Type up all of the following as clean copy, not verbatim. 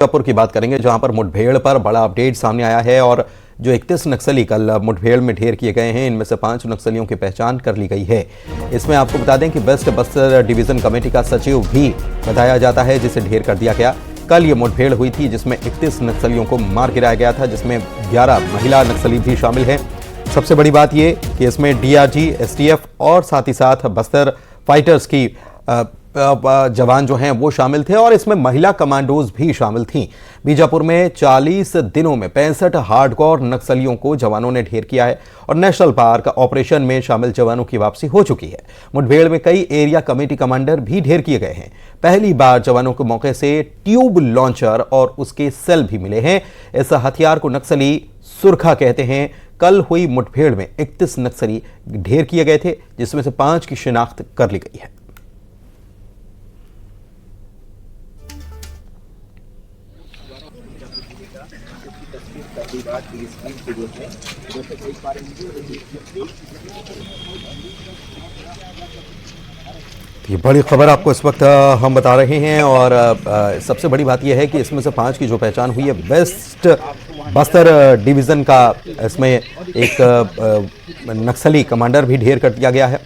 बीजापुर की बात करेंगे, जहां पर मुठभेड़ पर बड़ा अपडेट सामने आया है और जो 31 नक्सली कल मुठभेड़ में ढेर किए गए हैं, इनमें से 5 नक्सलियों की पहचान कर ली गई है। इसमें आपको बता दें कि वेस्ट बस्तर डिवीजन कमेटी का सचिव भी बताया जाता है, जिसे ढेर कर दिया गया। कल ये मुठभेड़ हुई थी, जिसमें 31 नक्सलियों को मार गिराया गया था, जिसमें 11 महिला नक्सली भी शामिल हैं। सबसे बड़ी बात ये कि इसमें डीआरजी, एसटीएफ और साथ ही साथ बस्तर फाइटर्स की जवान जो हैं वो शामिल थे और इसमें महिला कमांडोज भी शामिल थीं। बीजापुर में 40 दिनों में 65 हार्डकोर नक्सलियों को जवानों ने ढेर किया है और नेशनल पार्क ऑपरेशन में शामिल जवानों की वापसी हो चुकी है। मुठभेड़ में कई एरिया कमेटी कमांडर भी ढेर किए गए हैं। पहली बार जवानों के मौके से ट्यूब लॉन्चर और उसके सेल भी मिले हैं। इस हथियार को नक्सली सुरखा कहते हैं। कल हुई मुठभेड़ में 31 नक्सली ढेर किए गए थे, जिसमें से 5 की शिनाख्त कर ली गई है। ये बड़ी खबर आपको इस वक्त हम बता रहे हैं और सबसे बड़ी बात यह है कि इसमें से 5 की जो पहचान हुई है, वेस्ट बस्तर डिवीजन का इसमें एक नक्सली कमांडर भी ढेर कर दिया गया है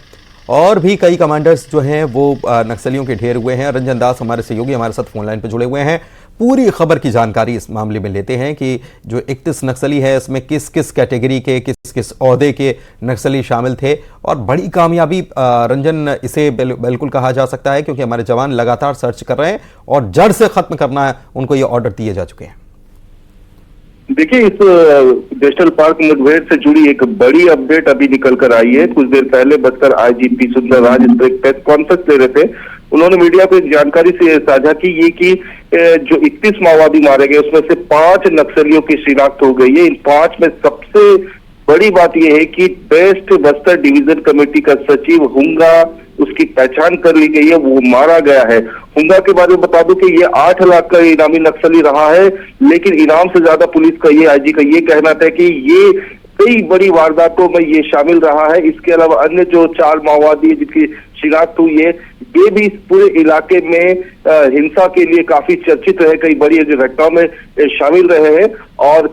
और भी कई कमांडर्स जो हैं वो नक्सलियों के ढेर हुए हैं। रंजन दास हमारे सहयोगी हमारे साथ फोन लाइन पर जुड़े हुए हैं। पूरी खबर की जानकारी इस मामले में लेते हैं कि जो 31 नक्सली है, इसमें किस किस कैटेगरी के, किस किस ओहदे के नक्सली शामिल थे और बड़ी कामयाबी रंजन इसे बिल्कुल कहा जा सकता है, क्योंकि हमारे जवान लगातार सर्च कर रहे हैं और जड़ से खत्म करना है, उनको ये ऑर्डर दिए जा चुके हैं। देखिए, इस नेशनल पार्क मुठभेड़ से जुड़ी एक बड़ी अपडेट अभी निकल कर आई है। कुछ देर पहले बस्तर आईजीपी सुंदर राज इस पर एक प्रेस कॉन्फ्रेंस ले रहे थे। उन्होंने मीडिया को एक जानकारी से साझा की, ये कि जो 31 माओवादी मारे गए उसमें से 5 नक्सलियों की शिनाख्त हो गई है। इन 5 में सबसे बड़ी बात यह है कि वेस्ट बस्तर डिवीजन कमेटी का सचिव हुंगा, उसकी पहचान कर ली गई है, वो मारा गया है। हुंगा के बारे में बता दूं कि ये 8 लाख का इनामी नक्सली रहा है, लेकिन इनाम से ज्यादा पुलिस का ये आईजी का ये कहना था कि ये कई बड़ी वारदातों में ये शामिल रहा है। इसके अलावा अन्य जो 4 माओवादी जिनकी शिनाख्त हुई है, ये भी इस पूरे इलाके में हिंसा के लिए काफी चर्चित रहे, कई बड़ी घटनाओं में शामिल रहे हैं और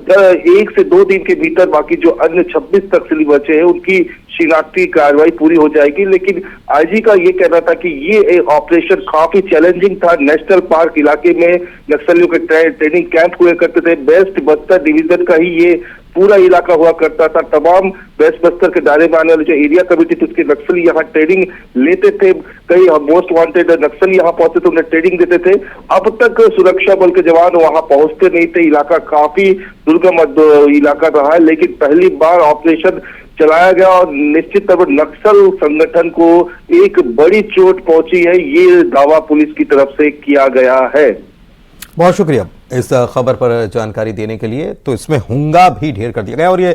1 से 2 दिन के भीतर बाकी जो अन्य 26 नक्सली बचे हैं उनकी शिनाख्ती कार्रवाई पूरी हो जाएगी। लेकिन आईजी का ये कहना था कि ये ऑपरेशन काफी चैलेंजिंग था। नेशनल पार्क इलाके में नक्सलियों के ट्रेनिंग कैंप हुए करते थे। वेस्ट बस्तर डिवीजन का ही ये पूरा इलाका हुआ करता था। तमाम वेस्ट बस्तर के दायरे में आने वाले जो एरिया कमेटी थी उसके नक्सली यहाँ ट्रेनिंग लेते थे। कई मोस्ट वांटेड नक्सली यहाँ पहुंचते थे, उन्हें ट्रेनिंग देते थे। अब तक सुरक्षा बल के जवान वहां पहुंचते नहीं थे। इलाका काफी दुर्गम इलाका रहा है, लेकिन पहली बार ऑपरेशन चलाया गया और निश्चित तौर पर नक्सल संगठन को एक बड़ी चोट पहुंची है, ये दावा पुलिस की तरफ से किया गया है। बहुत शुक्रिया इस खबर पर जानकारी देने के लिए। तो इसमें हुंगा भी ढेर कर दिया गया और ये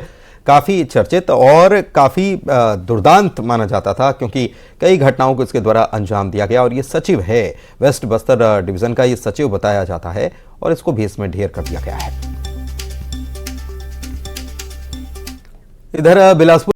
काफ़ी चर्चित और काफ़ी दुर्दांत माना जाता था, क्योंकि कई घटनाओं को इसके द्वारा अंजाम दिया गया और ये सचिव है, वेस्ट बस्तर डिवीज़न का ये सचिव बताया जाता है और इसको भी इसमें ढेर कर दिया गया है। इधर बिलासपुर